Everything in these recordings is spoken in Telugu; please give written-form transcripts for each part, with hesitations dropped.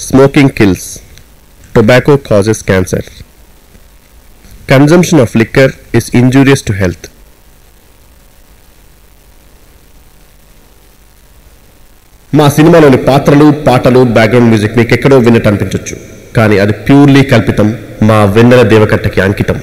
Smoking kills. Tobacco causes cancer. Consumption of liquor is injurious to health. మా సినిమాలోని పాత్రలు పాటలు బ్యాక్గ్రౌండ్ మ్యూజిక్ మీకు ఎక్కడో విన్నట్టు అనిపించవచ్చు, కానీ అది ప్యూర్లీ కల్పితం. మా వెన్నెల దేవకట్టకి అంకితం.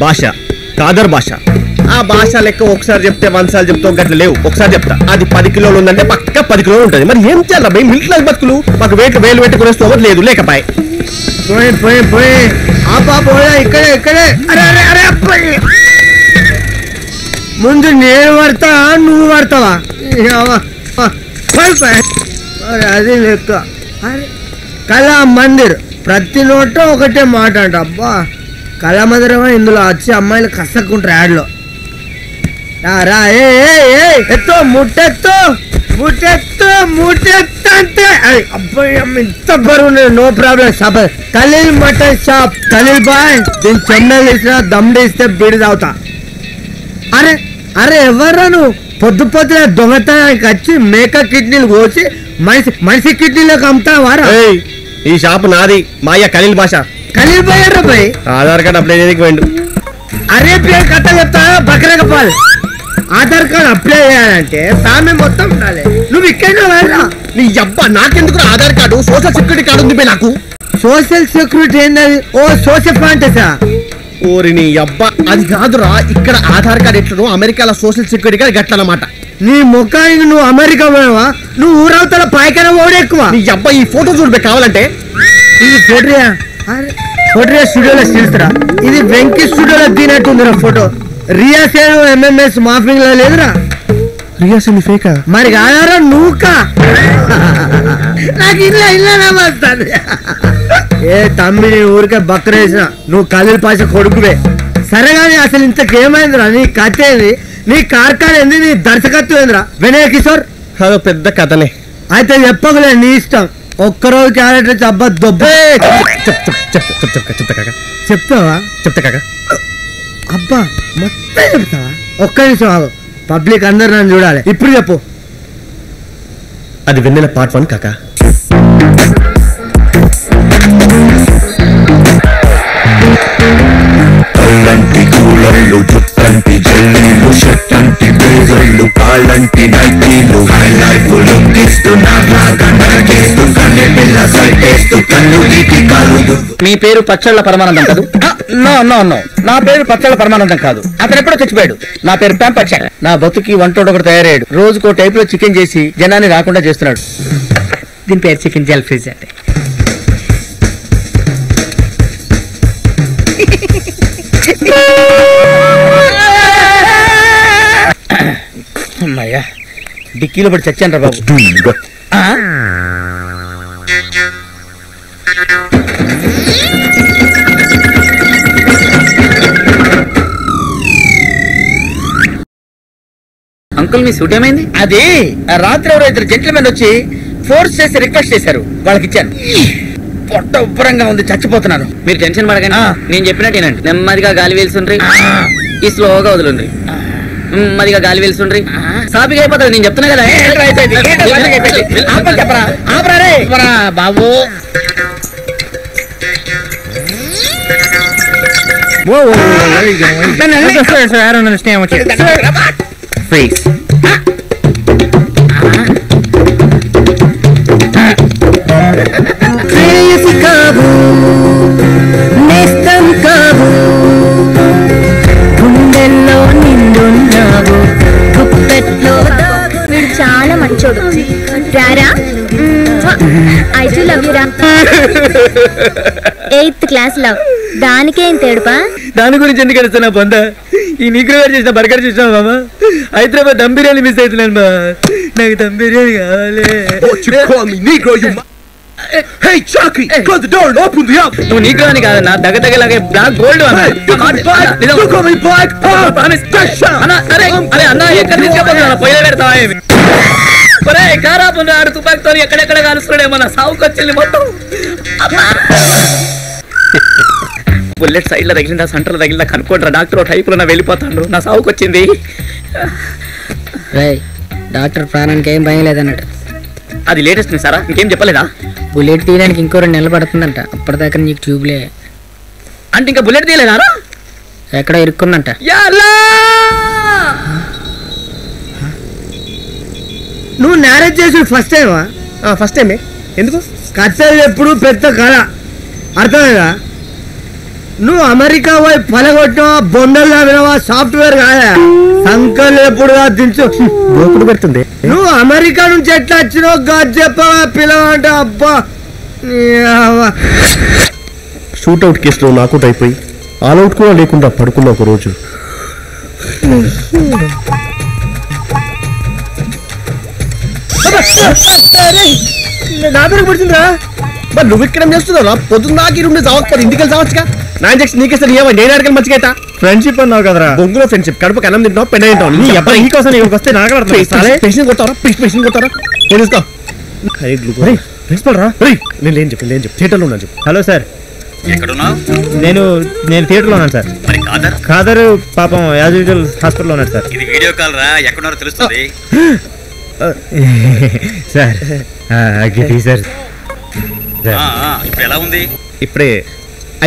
భాష కాదర్ భాష. ఆ భాష లెక్క ఒకసారి చెప్తే 100 సార్లు చెప్తావు, గట్ల లేవు. ఒకసారి చెప్తా, అది 10 కిలోలు ఉందంటే పక్క 10 కిలోలు ఉంటుంది. మరి ఏం చేయాలి భయ్? మిడిల్ క్లాస్ బతుకులు, మాకు వేలు పెట్టుకునే స్తోమత లేదు, లేకపాయ్. ఇక్కడే ముందు నేను పడతా, నువ్వు పడతావా? అది లెక్క. కళా మందిర్ ప్రతి నోట ఒకటే మాట అంట. అబ్బా కళా మందిరమా ఇందులో వచ్చి అమ్మాయిలు కసక్కుంటారు యాడ్లో. రా ఎత్తో ముట్టెత్తు అంతే. అబ్బాయి ఇంత బరువు, no problem. Khalil mutton shop, Khalil బాయ్. దీని చెన్నైలు ఇచ్చినా దమ్ముడు ఇస్తే బీడి తాగుతా. అరే ఎవర్రా నువ్వు? పొద్దున దొంగతనానికి వచ్చి మేక కిడ్నీలు కోసి మనిషి కిడ్నీలకు అమ్ముతావారా? ఈ షాప్ నాది, మా అయ్య ఖలీల్ భాష. ఖలీల్ బాయ్ రా బాయ్. ఆధార్ కార్డు అప్లై చేయడానికి పోయిండు. అరే పేరు కథ చెప్తా, బకరగపాల్. ఆధార్ కార్డు అప్లై చేయాలంటే ఫ్యామిలీ మొత్తం ఉండాలి. నువ్వు ఇక్కడ వెళ్ళా. నీ అబ్బా నాకెందుకు Aadhaar card? Social security card ఉంది నాకు. సోషల్ సెక్యూరిటీ ఏంటది? ఓ సోషల్ ఫాంటసా? ఓరి నీ అబ్బా, అది కాదురా. ఇక్కడ ఆధార్ కార్డు ఎట్లను, అమెరికాలో సోషల్ సెక్యూరిటీ కార్డు గట్లన్నమాట. నీ ముఖానికి నువ్వు అమెరికా పోయావా? నువ్వు ఊరవతల పాయకన ఓడి ఎక్కువ. నీ అబ్బా ఈ ఫోటో చూడబే కావాలంటే. ఇది ఫోటోయా స్టూడియోలో తీస్తారా? ఇది వెంకీ స్టూడియోలో తీనట్టుందిరా ఫోటో. రియాసేన్ ఎంఎంఎస్ మాఫింగ్ లో లేదురా. రియాసేన్ ఫేకా? మరి కాదారా నువ్వుకా? నాకు ఇల్లా వస్తుంది. ఏ తమ్మి, నీ ఊరికే బక్కరేసిన. నువ్వు ఖలీల్ పాష కొడుకువే. సరే కానీ అసలు ఇంతకేమైందిరా? నీ కథ ఏంది? నీ కార్ఖాన ఏంది? నీ దర్శకత్వం ఏందిరా? వినయ్ కిషోర్ అదో పెద్ద కథనే. అయితే చెప్పగలే, నీ ఇష్టం. ఒక్కరోజు క్యారెక్టర్ అబ్బా దొబ్బ. చెప్తావా? చెప్తా కాక. అబ్బా మొత్తం చెప్తావా? ఒక్క నిమిషం ఆగు, పబ్లిక్ అందరు నన్ను చూడాలి. ఇప్పుడు చెప్పు. అది వెన్నెల పార్ట్ 1 కాక. కళ్ళంటి కూలర్లు, జుట్టంటి జల్లీలు, షర్టంటి బ్లేజర్లు, కాళ్ళంటి నైటీలు, హైలైట్లు లుక్కిస్తూ నాలాగా నరికేస్తూ కన్నె పిల్ల సైటేస్తూ కన్ను గీటి కాలు. మీ పేరు పచ్చళ్ళ పరమానందం కాదు? నో, నా పేరు పచ్చళ్ళ పరమానందం కాదు. అతను ఎప్పుడో చచ్చిపోయాడు. నా పేరు పెంపచ్చ. నా బతుకి వంటోడు ఒకటి తయారయ్యాడు. రోజుకో టైప్ లో చికెన్ చేసి జనాన్ని రాకుండా చేస్తున్నాడు. దీని పేరు చికెన్ జెల్ ఫ్రీజ్ అంటే. అమ్మయ్యా, డిక్కీలో పడి చచ్చాను రా బాబు. అంకుల్ మీ సూట్ ఏమైంది? అది రాత్రి ఎవరో 2 జెంట్లమెన్ వచ్చి ఫోర్స్ చేసి రిక్వెస్ట్ చేశారు, వాళ్ళకి ఇచ్చాను. పొట్ట ఉబ్బరంగా ఉంది, చచ్చిపోతున్నాను. మీరు టెన్షన్ పడకండి, నేను చెప్పినట్టు వినండి. నెమ్మదిగా గాలి వీల్చుండ్రి, ఈ స్లోగా వదులుండ్రి. నెమ్మదిగా గాలి వీల్చుండ్రి, సాపిగా అయిపోతుంది. నేను చెప్తున్నా కదా. చెప్పరా బాబు. I don't understand what you're Freeze. Crazy Kabu, Nestam Kabu, Kundello Nindunnavo, Kuppetlo. వీడు చాలా మంచోడు. రారా, ఐ టు లవ్ యు రా. 8th క్లాస్ లవ్, దానికే ఇంత ఏడుపా? దాని గురించి ఎందుకు అడుస్తున్నా పొంద? ఈ నీగ్రో గారు చేసిన బర్గర్ చూసినావు మామ? హైదరాబాద్ దమ్ బిర్యానీ మిస్ అవుతున్నాను బా. నాకు దమ్ బిర్యానీ కావాలి. Hey, Chucky, close the door and open the up. నువ్వు నీకు అని కాదన్నా దగ్గరలాగే black gold Hey, you call me black? You call me black? అరే అన్న ఎక్కడ తీసుకెళ్ళిపోతున్నా పొయ్యి పెడతావా ఏమి ఒరే కారాపుండ్రా ఆడు తుపాకితో ఎక్కడెక్కడ కాలుస్తున్నాడేమన్నా సావుకు వచ్చింది మొత్తం బుల్లెట్ సైడ్ లో తగిలిందా సెంటర్ లో తగిలిందా కనుక్కోండి డాక్టర్ టైప్ లో నా వెళ్ళిపోతాడు నా సావుకు వచ్చింది డాక్టర్ ప్రాణానికి ఏం భయం లేదన్నట్టు అది లేటెస్ట్ సారా ఇంకేం చెప్పలేదా బుల్లెట్ తీయడానికి ఇంకో 2 నెలలు పడుతుందంట అప్పటిదాకా నీకు ట్యూబ్లే అంటే ఇంకా బుల్లెట్ తీయలేదా ఎక్కడ ఇరుక్కుందంట నువ్వు మ్యారేజ్ చేసి ఫస్ట్ టైమా? ఫస్ట్ టైమే. ఎందుకు? కథలు ఎప్పుడు పెద్ద కళ అర్థమేగా. నువ్వు అమెరికా పోయి పలగొట్టినా బొండల్లా వినవా సాఫ్ట్వేర్ కాదా సంకల్ ఎప్పుడుగా దించు గోకుడు పెడుతుంది. నువ్వు అమెరికా నుంచి ఎట్లా వచ్చినావు గాజు చెప్పవా పిల్లవంట అబ్బా షూట్అవుట్ కేసులో నాకౌట్ అయిపోయి ఆల్అవుట్ కూడా లేకుండా పడుకున్న ఒక రోజు నా పేరు పడుతుందా మరి నువ్వు ఇక్కడ చేస్తున్నావు పొద్దున్న దాకా ఉండి చావకపోతే ఇంటికి వెళ్ళి చావచ్చుగా నా ఇంజక్షన్ నీకేస్తారు ఏమని నేను అడగలు మంచిగా ఫ్రెండ్షిప్ అన్నావు కదరా బొంగులో ఫ్రెండ్షిప్ కడుపు కన్నం తింటావు పెద్ద తింటావు నీ అబ్బాయి నీకోసం నీకు వస్తే నాకు పెన్షన్ కొడతారా పెన్షన్ కొడతారా తెలుసుకో ప్రిన్సిపల్ రా నేను లేని చెప్పు థియేటర్లో ఉన్నాను చెప్పు. హలో సార్ నేను థియేటర్లో ఉన్నాను సార్. ఖాదర్ పాపం యాజ్ యూజువల్ హాస్పిటల్లో ఉన్నాడు సార్. ఇది వీడియో కాల్ రా ఎక్కడున్నారో తెలుస్తుంది సార్ సార్ ఇప్పుడు ఎలా ఉంది? ఇప్పుడే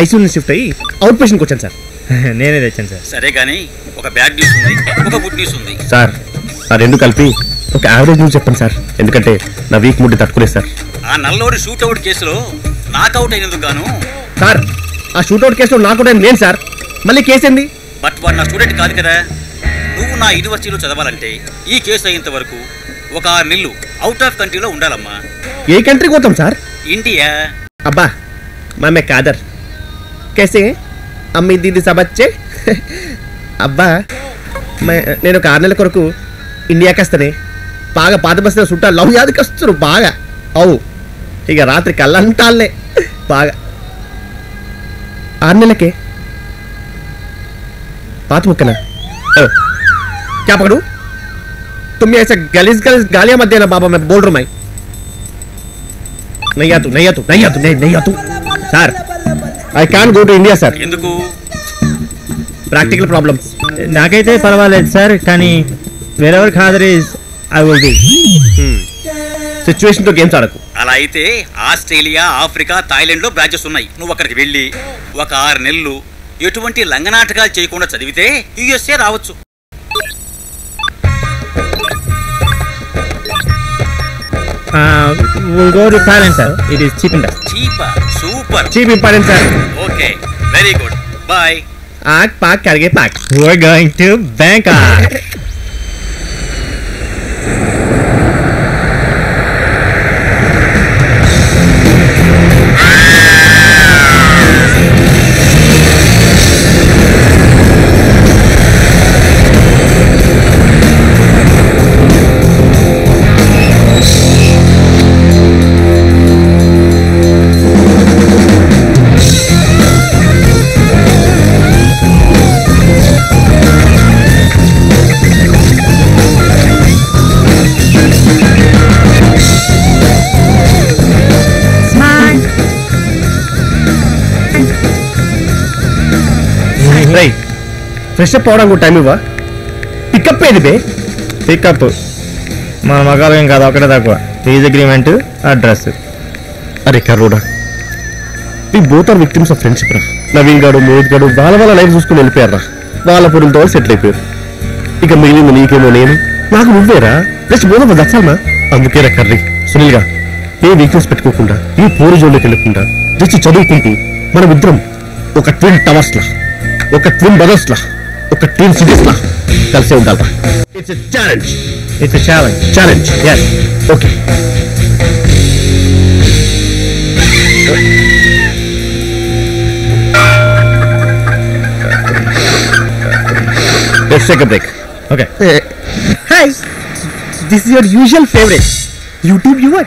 ఐసీయూ షిఫ్ట్ అయ్యి అవుట్ పేషెంట్కి వచ్చాను సార్. నేనే తెచ్చాను సార్. సరే కానీ ఒక బ్యాడ్ న్యూస్ ఉంది ఒక గుడ్ న్యూస్ ఉంది సార్. ఆ రెండు కలిపి ఒక యావరేజ్ న్యూస్ చెప్పండి సార్, ఎందుకంటే నా వీక్ ముడ్డి తట్టుకోలేదు సార్. ఆ నల్లోడి షూట్అవుట్ కేసులో నాకౌట్ అయినందుకు గాను సార్ ఆ షూట్అవుట్ కేసులో నాకౌట్ అయిన నేను సార్, మళ్ళీ కేసు ఏంది? బట్ వాడు నా స్టూడెంట్ కాదు కదా. నువ్వు నా యూనివర్సిటీలో చదవాలంటే ఈ కేసు అయ్యేంత వరకు ఒక 6 నెలలు అవుట్ ఆఫ్ కంట్రీలో ఉండాలమ్మా. ఏ కంట్రీకి పోతాం సార్? ఇండియా. అబ్బా मैं कादर कैसे అమ్మి దీది సబచ్చే అబ్బా నేను ఒక 6 నెలల కొరకు ఇండియాకి వస్తానే బాగా పాత బస్సులో చుట్టా లవ్ యాదకి వస్తారు బాగా అవు ఇక రాత్రి కళ్ళంటాలే బాగా 6 నెలలకే बात मुक्कना क्या पकड़ू तुम ऐसा गलीज गलीज गालियां मत देना बाबा, मैं बोल रहा हूं मैं नहीं आ तू sir I can go to India sir. ఎందుకు? Practical problems. నాకైతే పర్వాలేదు సార్, కానీ వేరెవర్ ఖాదర్ is I will be. Situation తో గేమ్స్ ఆడకు. అలా అయితే ఆస్ట్రేలియా, ఆఫ్రికా, థాయిలాండ్ లో బ్రాంచెస్ ఉన్నాయి. నువ్వు అక్కడికి వెళ్ళి ఒక 6 నెలలు ఎటువంటి లంగనాటకాలు చేయకుండా చదివితే యుఎస్ఏ రావచ్చు. we'll go to Thailand sir, it is cheap and best. చీపా? Super. Cheap important sir. Okay very good boy. ఆక్ పాక్ కరిగే పాక్. We're going to Bangkok. Fresh up అవడానికి టైం ఇవ్వ. పికప్ ఏది బే? పికప్ మన మగాలేం కాదు, ఒకటే తక్కువ. Fees agreement, address. అరే కర్రోడా, ఈ both are victims of friendship రా. నవీన్ గాడు, మోహిత్ గాడు వాళ్ళ లైఫ్ చూసుకుని వెళ్ళిపోయారు రా. వాళ్ళ పొరులతో సెటిల్ అయిపోయారు. ఇక మిగిలింది నీకేమో నేను, నాకు నువ్వేరా. జస్ట్ బోధ దచ్చాలనా? అందుకే రా కర్రీ సునీల్ గా ఏ వీక్నెస్ పెట్టుకోకుండా ఈ పోరు జోన్లోకి వెళ్ళకుండా జస్ట్ చదువుకుంటూ మనం ఇద్దరం ఒక ట్విన్ టవర్స్ లా, ఒక ట్విన్ బ్రదర్స్ లా, ఒక ట్విన్ సిటీస్ లా కలిసే ఉండాలి. It's a challenge. yes okay. let's take a break. Okay. Hi, this is your usual favorite YouTube viewer.